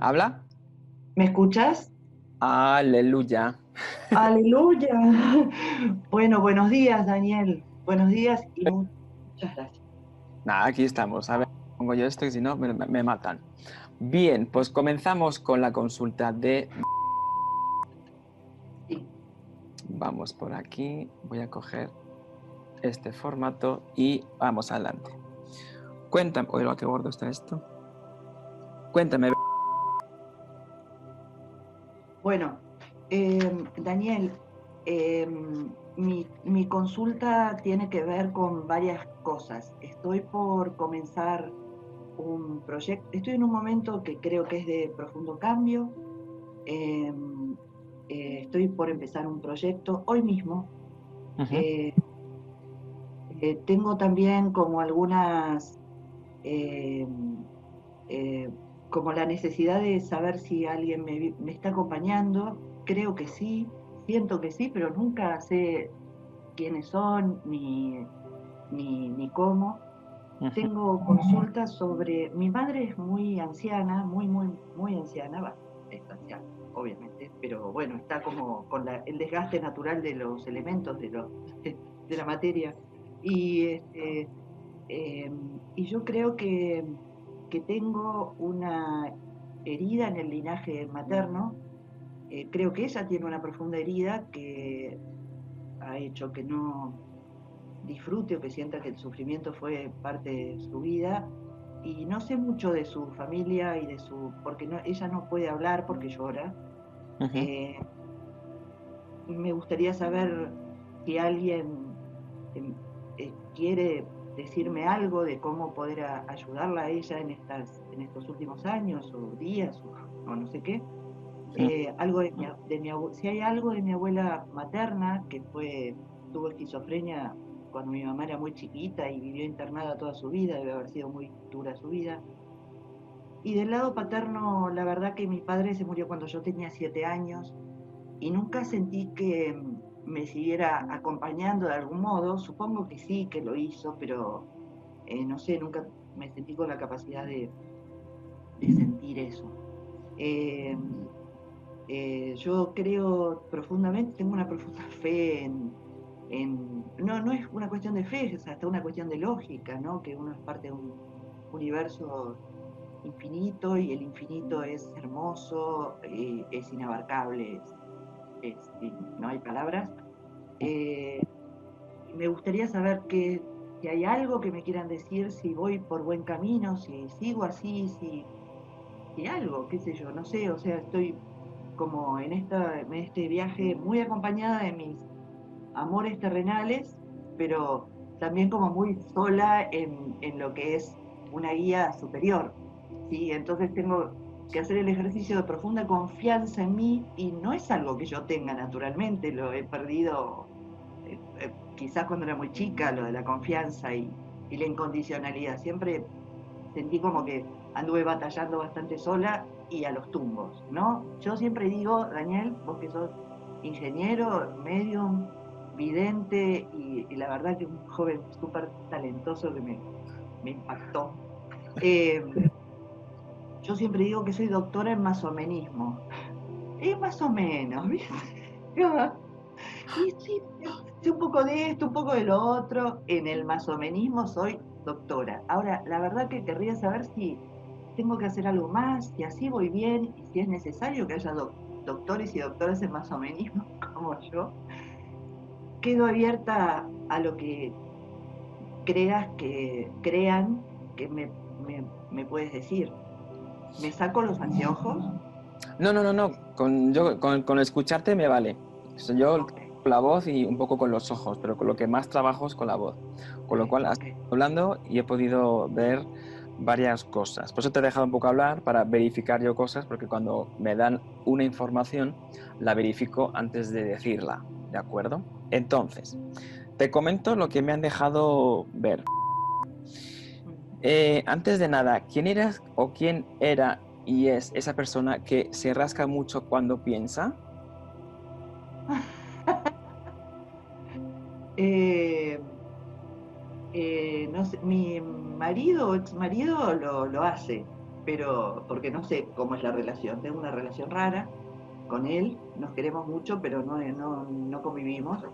¿Habla? ¿Me escuchas? Aleluya. Aleluya. Bueno, buenos días, Daniel. Buenos días y muchas gracias. Nada, aquí estamos. A ver, pongo yo esto que si no me matan. Bien, pues comenzamos con la consulta de... Sí. Vamos por aquí. Voy a coger este formato y vamos adelante. Cuéntame... Oye, qué gordo está esto. Cuéntame. Bueno, Daniel, mi consulta tiene que ver con varias cosas. Estoy por comenzar un proyecto, estoy en un momento que creo que es de profundo cambio. Em, Estoy por empezar un proyecto hoy mismo. Ujú, Eh, Tengo también como algunas, eh, eh, como la necesidad de saber si alguien me está acompañando. Creo que sí, siento que sí, pero nunca sé quiénes son ni cómo. ujú. Tengo consultas sobre, mi madre es muy anciana, muy anciana, va, es anciana, obviamente, pero bueno, está como con el desgaste natural de los elementos, de la materia. Y, este, eh, y yo creo que tengo una herida en el linaje materno. Creo que ella tiene una profunda herida que ha hecho que no disfrute o que sienta que el sufrimiento fue parte de su vida. Y no sé mucho de su familia y de su, porque no, ella no puede hablar porque llora. Ujú. Eh, Me gustaría saber si alguien em, quiere decirme algo de cómo poder ayudarla a ella en estos últimos años o días o no sé qué. Algo si hay algo de mi abuela materna tuvo esquizofrenia cuando mi mamá era muy chiquita y vivió internada toda su vida, debe haber sido muy dura su vida. Y del lado paterno, la verdad que mi padre se murió cuando yo tenía 7 años y nunca sentí que me siguiera acompañando de algún modo. Supongo que sí, que lo hizo, pero no sé, nunca me sentí con la capacidad de sentir eso. Eh, yo creo profundamente, tengo una profunda fe no es una cuestión de fe, es hasta una cuestión de lógica, ¿no? Que uno es parte de un universo infinito y el infinito es hermoso, es inabarcable, no hay palabras. Eh, y me gustaría saber si hay algo que me quieran decir, si voy por buen camino, si sigo así, si algo, qué sé yo, no sé, o sea, estoy como en este viaje muy acompañada de mis amores terrenales, pero también como muy sola en lo que es una guía superior, ¿sí? Entonces tengo que hacer el ejercicio de profunda confianza en mí y no es algo que yo tenga naturalmente, lo he perdido quizás cuando era muy chica, lo de la confianza y la incondicionalidad. Siempre sentí como que anduve batallando bastante sola y a los tumbos, ¿no? Yo siempre digo, Daniel, vos que sos ingeniero, medium, vidente y la verdad que un joven súper talentoso que me impactó. Eh, yo siempre digo que soy doctora en masomenismo. Es más o menos, ¿viste? Y sí, sé un poco de esto, un poco de lo otro. En el masomenismo soy doctora. Ahora, la verdad que querría saber si tengo que hacer algo más, si así voy bien y si es necesario que haya doctores y doctoras en masomenismo como yo. Quedo abierta a lo que crean que me puedes decir. ¿Me saco los anteojos? No, no, no, no. Con escucharte me vale. O sea, yo Ok, con la voz y un poco con los ojos, pero con lo que más trabajo es con la voz. ok, Con lo cual, has ok. estado hablando y he podido ver varias cosas. Por eso te he dejado un poco hablar para verificar yo cosas, porque cuando me dan una información, la verifico antes de decirla. ¿De acuerdo? Entonces, te comento lo que me han dejado ver. Antes de nada, ¿quién eras o quién era y es esa persona que se rasca mucho cuando piensa? Eh, no sé, mi marido o ex marido lo hace. pero porque no sé cómo es la relación. Tengo una relación rara con él, nos queremos mucho, pero no convivimos.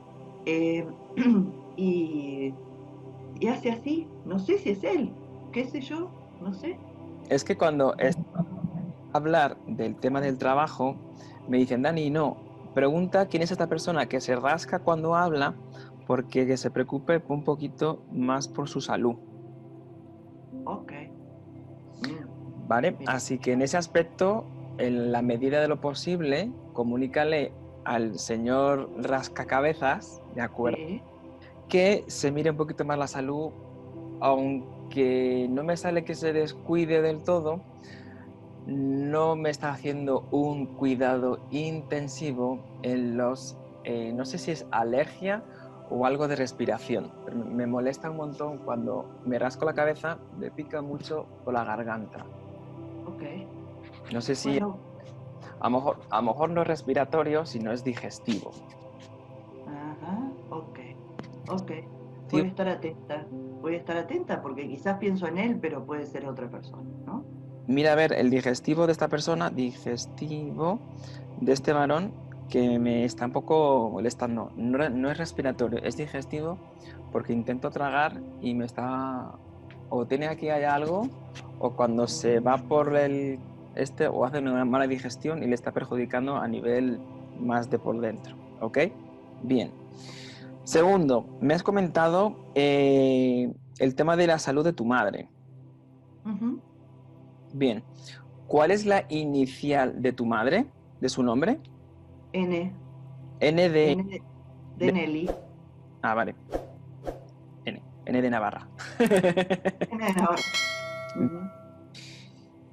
Eh, y, y hace así, no sé si es él, qué sé yo, no sé. Es que cuando es hablar del tema del trabajo, me dicen, Dani, no, pregunta quién es esta persona que se rasca cuando habla porque que se preocupe un poquito más por su salud, Ok. Mm, ¿vale? mira. Así que en ese aspecto, en la medida de lo posible, comunícale al señor rascacabezas, ¿de acuerdo? Sí. Que se mire un poquito más la salud, aunque no me sale que se descuide del todo, no me está haciendo un cuidado intensivo en los, no sé si es alergia o algo de respiración, pero me molesta un montón cuando me rasco la cabeza, me pica mucho por la garganta. Ok. No sé si Bueno, a lo mejor no es respiratorio, sino es digestivo. ajá, ok. Ok. Sí, Voy a estar atenta porque quizás pienso en él, pero puede ser otra persona, ¿no? mira a ver el digestivo de esta persona, digestivo de este varón que me está un poco molestando. No, no es respiratorio, es digestivo porque intento tragar y me está... O tiene aquí hay algo, o cuando se va por el este, o hace una mala digestión y le está perjudicando a nivel más de por dentro. ¿Ok? Bien. Segundo, me has comentado el tema de la salud de tu madre. Ujú. Bien. ¿Cuál es la inicial de tu madre? ¿De su nombre? N, N de... N de de- Nelly. Ah, vale. N. N de Navarra. N de Navarra. Ujú,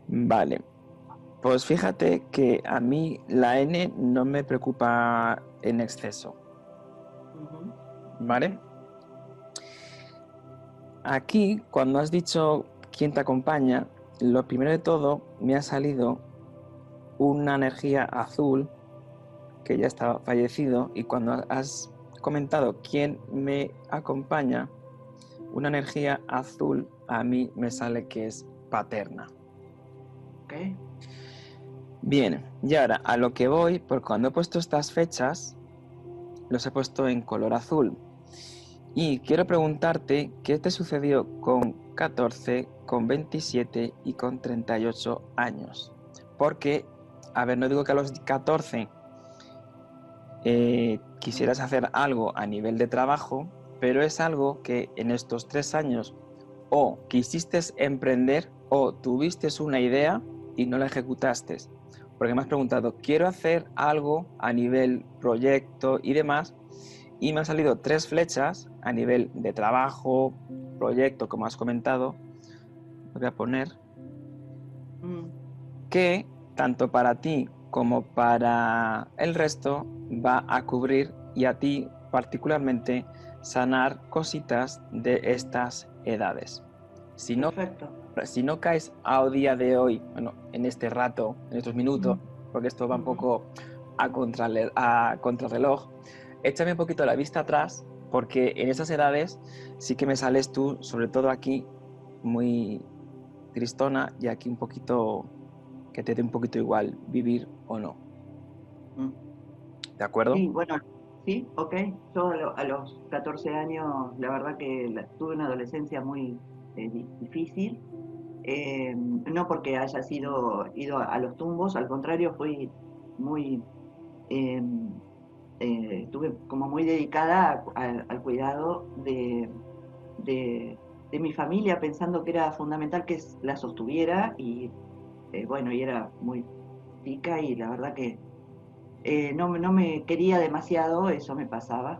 Vale. Pues fíjate que a mí la N no me preocupa en exceso. ujú. Ok. ¿Vale? Aquí, cuando has dicho quién te acompaña, lo primero de todo me ha salido una energía azul que ya estaba fallecido y cuando has comentado quién me acompaña, una energía azul a mí me sale que es paterna. Ok. Bien, y ahora a lo que voy, porque cuando he puesto estas fechas, los he puesto en color azul. Y quiero preguntarte qué te sucedió con 14, con 27 y con 38 años. Porque, a ver, no digo que a los 14 quisieras hacer algo a nivel de trabajo, pero es algo que en estos 3 años o quisiste emprender o tuviste una idea y no la ejecutaste. Porque me has preguntado, quiero hacer algo a nivel proyecto y demás, y me han salido 3 flechas a nivel de trabajo, proyecto, como has comentado. Lo voy a poner Mm, que tanto para ti como para el resto va a cubrir y a ti particularmente sanar cositas de estas edades. Si no, perfecto. si no caes a día de hoy, bueno, en este rato, en estos minutos, Mm, porque esto va un ujú. poco a contrarreloj, échame un poquito la vista atrás, porque en esas edades sí que me sales tú, sobre todo aquí, muy tristona y aquí un poquito que te dé un poquito igual vivir o no. Mm. ¿De acuerdo? Sí, bueno, sí, ok. Yo a los 14 años, la verdad que tuve una adolescencia muy difícil. No porque haya ido a los tumbos, al contrario, fui muy, eh, estuve como muy dedicada al cuidado de, de mi familia, pensando que era fundamental que la sostuviera y bueno, y era muy chica y la verdad que no me quería demasiado, eso me pasaba.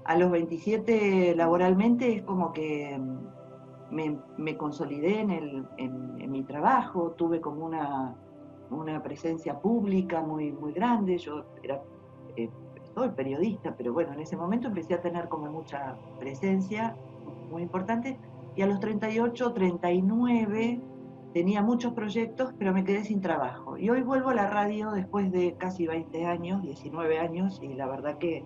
A los 27 laboralmente es como que me consolidé en mi trabajo, tuve como una presencia pública muy grande, yo soy periodista, pero bueno, en ese momento empecé a tener como mucha presencia muy importante, y a los 38, 39 tenía muchos proyectos, pero me quedé sin trabajo. Y hoy vuelvo a la radio después de casi 20 años, 19 años, y la verdad que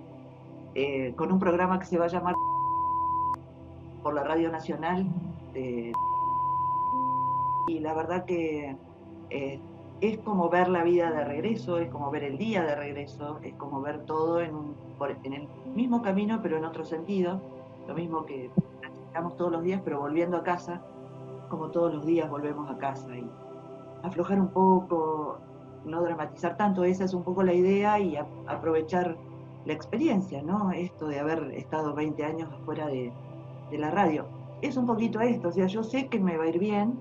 con un programa que se va a llamar por la Radio Nacional, y la verdad que Eh, es como ver la vida de regreso, es como ver el día de regreso, es como ver todo en el mismo camino, pero en otro sentido. Lo mismo que transitamos todos los días, pero volviendo a casa, como todos los días volvemos a casa. Y aflojar un poco, no dramatizar tanto, esa es un poco la idea, y aprovechar la experiencia, ¿no? Esto de haber estado 20 años afuera de la radio. Es un poquito esto, o sea, yo sé que me va a ir bien,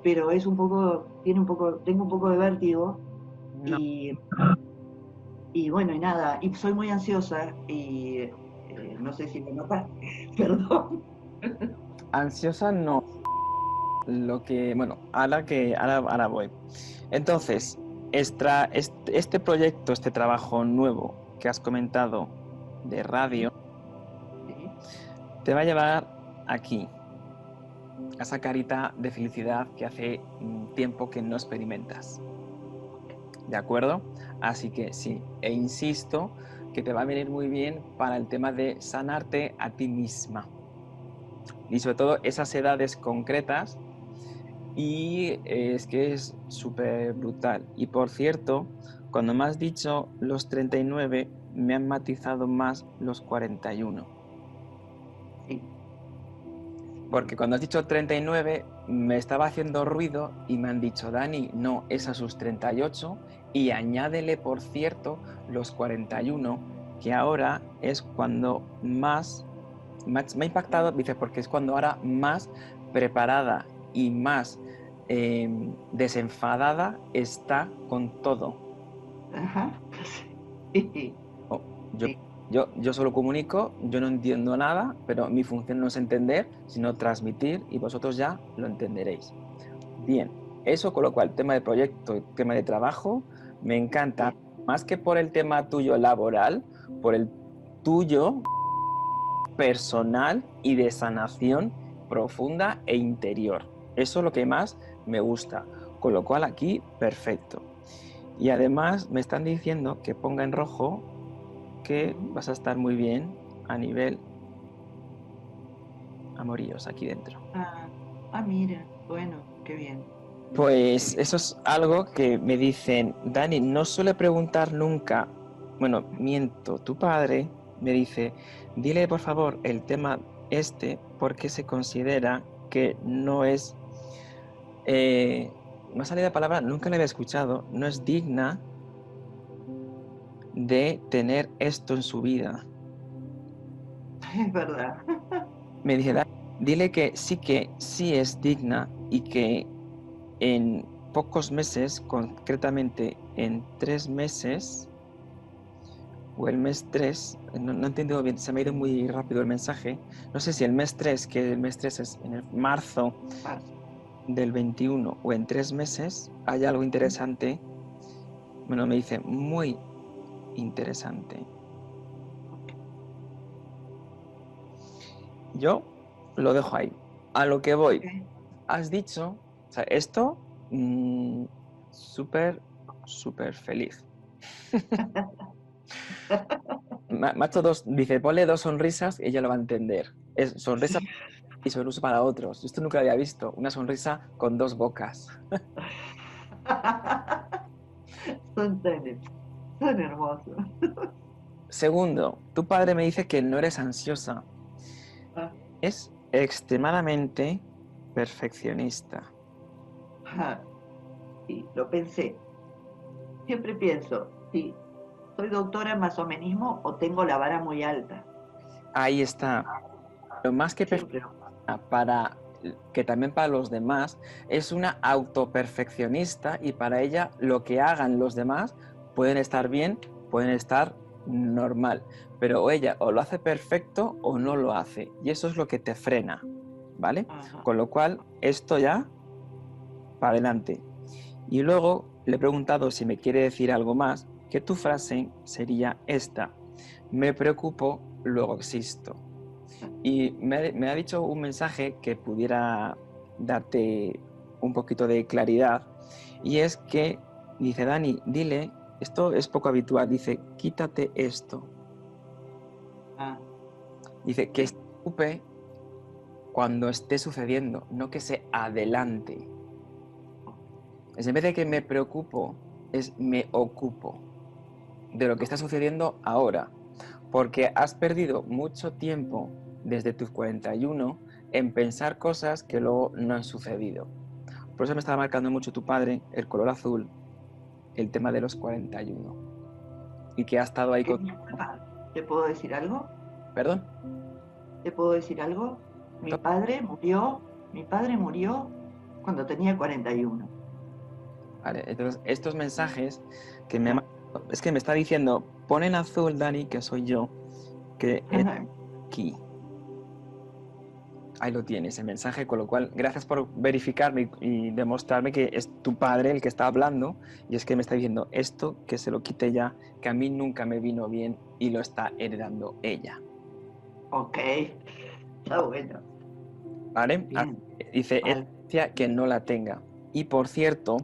pero es un poco, tengo un poco de vértigo No. y, y bueno, y nada, y soy muy ansiosa y no sé si me notas, perdón. Ansiosa no. Bueno, ahora voy. Entonces, este proyecto, este trabajo nuevo que has comentado de Sí, radio, sí, te va a llevar aquí, a esa carita de felicidad que hace tiempo que no experimentas. ¿De acuerdo? Así que sí, e insisto que te va a venir muy bien para el tema de sanarte a ti misma. Y sobre todo esas edades concretas. Y es que es súper brutal. Y por cierto, cuando me has dicho los 39, me han matizado más los 41. sí. Porque cuando has dicho 39, me estaba haciendo ruido y me han dicho, Dani, no, es a sus 38 y añádele, por cierto, los 41, que ahora es cuando me ha impactado, dice, porque es cuando ahora más preparada y más desenfadada está con todo. Ajá. Sí, Oh, yo, sí. yo solo comunico, yo no entiendo nada, pero mi función no es entender, sino transmitir y vosotros ya lo entenderéis. Bien, eso con lo cual, tema de proyecto, tema de trabajo, me encanta, Bien. más que por el tema tuyo laboral, por el tuyo personal y de sanación profunda e interior. Eso es lo que más me gusta. Con lo cual aquí, perfecto. Y además me están diciendo que ponga en rojo que Ujú. vas a estar muy bien a nivel amoríos aquí dentro. Ah, mira, bueno, qué bien, qué Pues bien. eso es algo que me dicen, Dani, no suele preguntar nunca, bueno, miento, tu padre me dice, dile por favor el tema este porque se considera que no es, eh, me ha salido la palabra, nunca la había escuchado, no es digna de tener esto en su vida. Es verdad. Me dice, "Dani, dile que sí es digna y que en pocos meses, concretamente en 3 meses, o el mes 3 no he entendido bien, se me ha ido muy rápido el mensaje. No sé si el mes 3 que el mes 3 es en el marzo Marzo. del 21 o en 3 meses, hay algo interesante. Bueno, me dice, muy interesante. Yo lo dejo ahí. A lo que voy. Ok. Has dicho, o sea, esto, súper, súper feliz. Macho dos, dice, ponle dos sonrisas y ella lo va a entender. Es sonrisa Sí. y sonrisa para otros. Esto nunca lo había visto. Una sonrisa con dos bocas. Son son hermosos. Segundo, tu padre me dice que no eres ansiosa. Ah, Es extremadamente perfeccionista. ah, sí, lo pensé. Siempre pienso, sí, soy doctora en masomenismo o tengo la vara muy alta. Ahí está. Lo más que Siempre. perfecciona para que también para los demás es una autoperfeccionista y para ella lo que hagan los demás pueden estar bien, pueden estar normal, pero ella o lo hace perfecto o no lo hace y eso es lo que te frena, ¿vale? Ajá. Con lo cual, esto ya para adelante. Y luego le he preguntado si me quiere decir algo más, que tu frase sería esta: me preocupo, luego existo. Y me ha dicho un mensaje que pudiera darte un poquito de claridad, y es que dice, Dani, dile, esto es poco habitual, dice, quítate esto. Ah, Dice, que se sí. preocupe cuando esté sucediendo, no que se adelante. Es en vez de que me preocupo, es me ocupo de lo que está sucediendo ahora. Porque has perdido mucho tiempo desde tus 41 en pensar cosas que luego no han sucedido. Por eso me estaba marcando mucho tu padre, el color azul, el tema de los 41. Y que ha estado ahí con... Disculpa, ¿te puedo decir algo? ¿Perdón? ¿Te puedo decir algo? Mi padre murió cuando tenía 41. Vale, entonces estos mensajes que me... Es que me está diciendo, pon en azul, Dani, que soy yo, que es aquí. Ahí lo tienes, el mensaje, con lo cual, gracias por verificarme y demostrarme que es tu padre el que está hablando, y es que me está diciendo esto, que se lo quite ya, que a mí nunca me vino bien y lo está heredando ella. Ok, está bueno. ¿Vale? Bien. Dice, es Vale. que no la tenga. Y por cierto,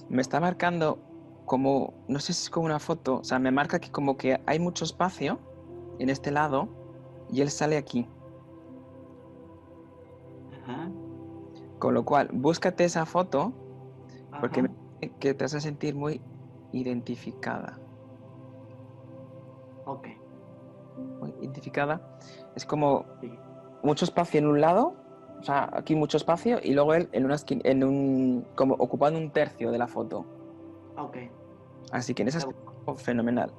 me está marcando como, no sé si es como una foto, o sea, me marca que como que hay mucho espacio en este lado y él sale aquí. Ajá, Con lo cual, búscate esa foto porque me ajá. dice que te hace sentir muy identificada. Ok, Muy identificada. Es como sí. mucho espacio en un lado, o sea, aquí mucho espacio y luego él en una esquina, como ocupando un tercio de la foto. Ok, Así que en ese está aspecto, fenomenal.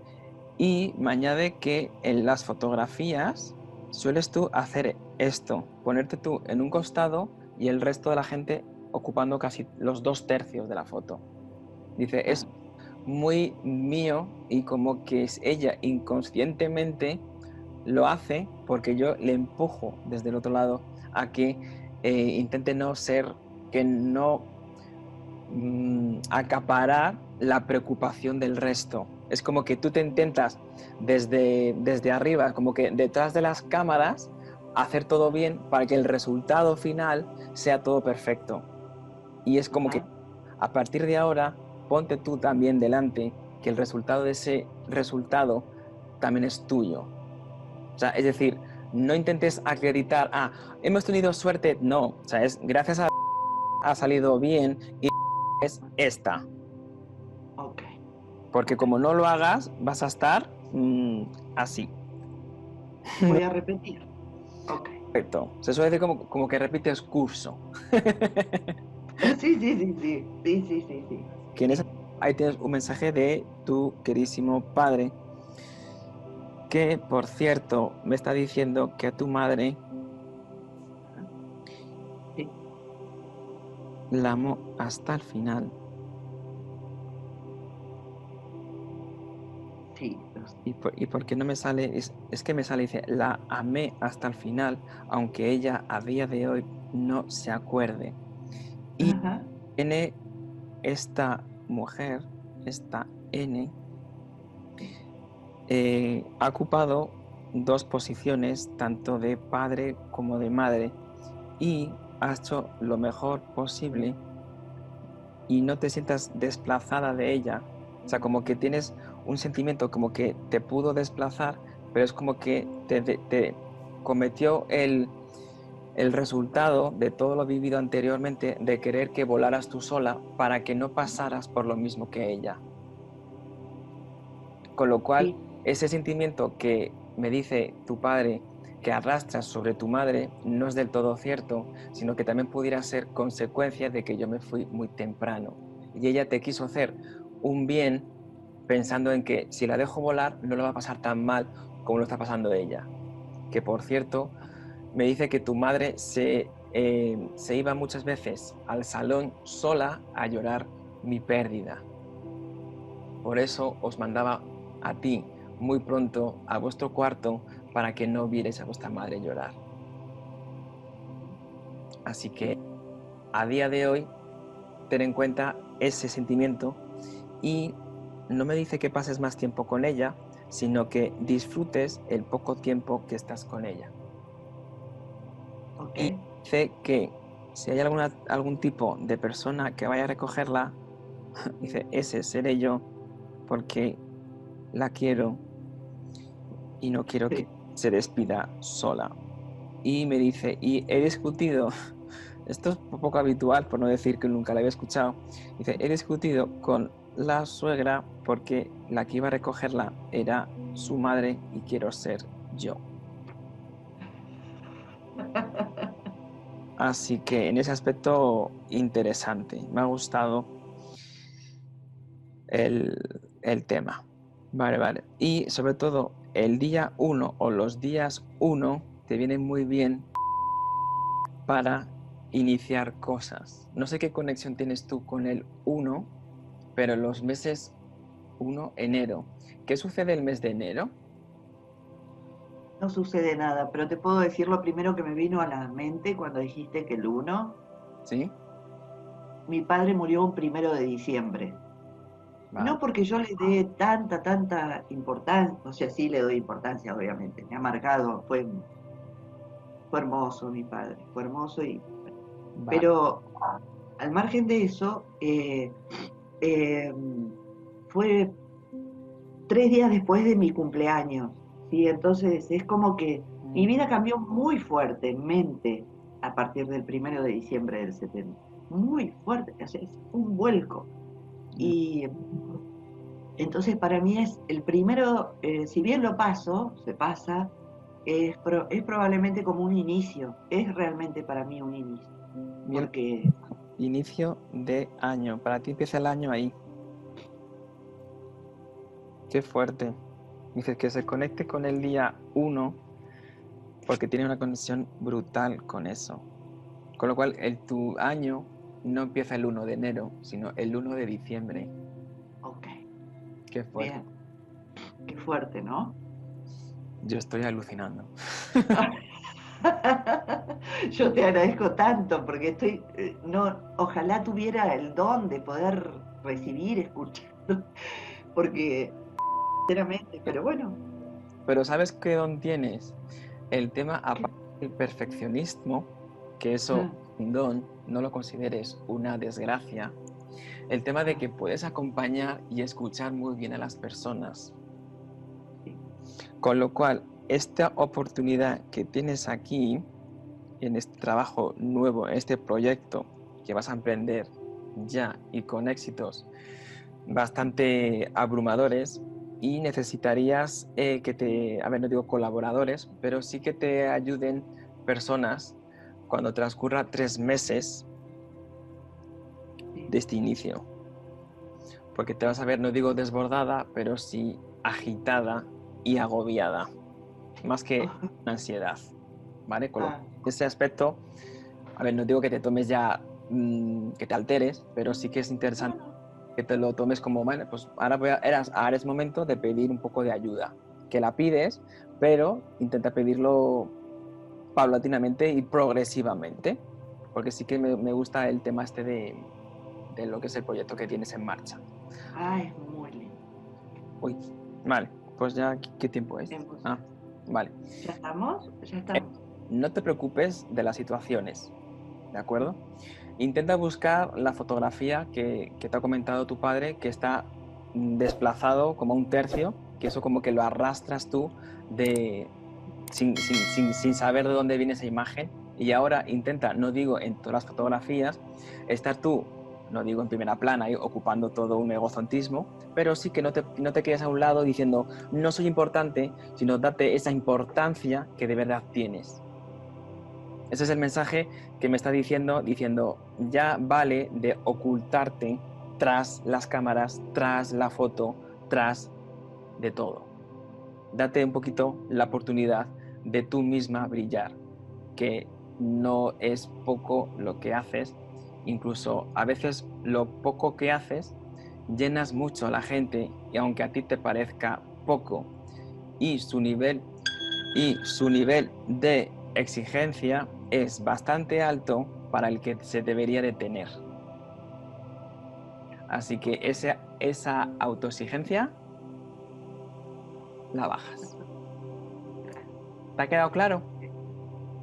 Y me añade que en las fotografías sueles tú hacer esto, ponerte tú en un costado y el resto de la gente ocupando casi los 2 tercios de la foto. Dice, es bueno. muy mío y como que es ella inconscientemente lo hace porque yo le empujo desde el otro lado a que intente no ser, que no acaparar la preocupación del resto. Es como que tú te intentas desde arriba, como que detrás de las cámaras, hacer todo bien para que el resultado final sea todo perfecto. Y es como que Ajá. a partir de ahora, ponte tú también delante, que el resultado de ese resultado también es tuyo. O sea, es decir, no intentes acreditar, hemos tenido suerte, no, o sea, es gracias a ha salido bien y es esta. Ok, Porque ok. como no lo hagas, vas a estar así. Voy a repetir. Ok. Perfecto. Se suele decir como que repites curso. Sí, sí, sí, sí. Sí, sí, sí, sí. Que en esa, Sí. ahí tienes un mensaje de tu querísimo padre, que por cierto me está diciendo que a tu madre Ajá. Sí, la amó hasta el final. sí. Y por qué no me sale? Es que me sale, dice, la amé hasta el final, aunque ella a día de hoy no se acuerde. Y Ajá. tiene esta mujer, esta N, ha ocupado 2 posiciones, tanto de padre como de madre, y ha hecho lo mejor posible y no te sientas desplazada de ella. O sea, como que tienes un sentimiento como que te pudo desplazar, pero es como que te cometió el resultado de todo lo vivido anteriormente, de querer que volaras tú sola para que no pasaras por lo mismo que ella. Con lo cual, Sí. ese sentimiento que me dice tu padre que arrastras sobre tu madre no es del todo cierto, sino que también pudiera ser consecuencia de que yo me fui muy temprano. Y ella te quiso hacer un bien pensando en que si la dejo volar no lo va a pasar tan mal como lo está pasando ella. Que por cierto, me dice que tu madre se iba muchas veces al salón sola a llorar mi pérdida. Por eso os mandaba a ti muy pronto a vuestro cuarto para que no vierais a vuestra madre llorar. Así que a día de hoy, ten en cuenta ese sentimiento y no me dice que pases más tiempo con ella, sino que disfrutes el poco tiempo que estás con ella. Ok. Y dice que si hay algún tipo de persona que vaya a recogerla, dice, ese seré yo porque la quiero y no quiero que Sí. se despida sola. Y me dice, y he discutido Esto es un poco habitual, por no decir que nunca la había escuchado. Dice, he discutido con la suegra porque la que iba a recogerla era su madre y quiero ser yo. Así que en ese aspecto interesante. Me ha gustado el tema. Vale, vale. Y sobre todo, el día 1 o los días 1 te vienen muy bien para iniciar cosas. No sé qué conexión tienes tú con el 1, pero los meses 1, enero. ¿Qué sucede el mes de enero? No sucede nada, pero te puedo decir lo primero que me vino a la mente cuando dijiste que el 1, ¿Sí? mi padre murió un 1 de diciembre. Vale. No porque yo le dé tanta importancia, o sea, sí le doy importancia, obviamente, me ha marcado, fue hermoso mi padre, fue hermoso, Vale. pero al margen de eso, eh, fue 3 días después de mi cumpleaños, ¿sí? Entonces es como que mi vida cambió muy fuertemente a partir del 1 de diciembre del 70. Muy fuerte, o sea, es un vuelco. Y entonces para mí es el primero, si bien lo paso, se pasa, es probablemente como un inicio, es realmente para mí un inicio, Bien, porque inicio de año. Para ti empieza el año ahí. Qué fuerte. Dices que se conecte con el día 1 porque tiene una conexión brutal con eso. Con lo cual, tu año no empieza el 1 de enero, sino el 1 de diciembre. ok, Qué fuerte. bien, qué fuerte, ¿no? Yo estoy alucinando. Yo te agradezco tanto porque no, ojalá tuviera el don de poder recibir, escuchar, porque sinceramente, pero bueno, Pero ¿sabes qué don tienes? El tema, ¿qué? aparte del perfeccionismo, que eso Ah, es un don, no lo consideres una desgracia. El tema de ah, que puedes acompañar y escuchar muy bien a las personas. sí. Con lo cual, esta oportunidad que tienes aquí, en este trabajo nuevo, en este proyecto que vas a emprender ya y con éxitos bastante abrumadores, y necesitarías a ver, no digo colaboradores, pero sí que te ayuden personas cuando transcurra 3 meses Sí. de este inicio. Porque te vas a ver, no digo desbordada, pero sí agitada y agobiada, más que ansiedad, ¿vale? Con Ah, ese aspecto, a ver, no digo que te tomes ya, que te alteres, pero sí que es no, interesante no. que te lo tomes como, bueno, pues ahora es momento de pedir un poco de ayuda, que la pides, pero intenta pedirlo paulatinamente y progresivamente, porque sí que me gusta el tema este de lo que es el proyecto que tienes en marcha. Ah, es muy lindo. Uy, vale, pues ya, ¿qué tiempo es? Ah, Emocionante. vale. ¿Ya estamos? Ya Eh, estamos. no te preocupes de las situaciones, ¿de acuerdo? Intenta buscar la fotografía que te ha comentado tu padre, que está desplazado como un tercio, que eso como que lo arrastras tú de, sin saber de dónde viene esa imagen. Y ahora intenta, no digo en todas las fotografías, estar tú, no digo en primera plana, y ocupando todo un egocentrismo, pero sí que no te quedes a un lado diciendo, no soy importante, sino date esa importancia que de verdad tienes. Ese es el mensaje que me está diciendo, ya vale de ocultarte tras las cámaras, tras la foto, tras de todo. Date un poquito la oportunidad de tú misma brillar, que no es poco lo que haces, incluso a veces lo poco que haces llenas mucho a la gente y aunque a ti te parezca poco y su nivel de exigencia es bastante alto para el que se debería de tener. Así que esa autoexigencia la bajas. ¿Te ha quedado claro?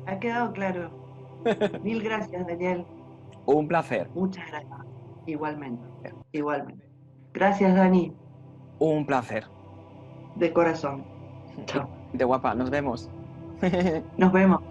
Ha quedado claro. Mil gracias, Daniel. Un placer. Muchas gracias. Igualmente. Igualmente. Gracias, Dani. Un placer. De corazón. Chao. De guapa, nos vemos. Nos vemos.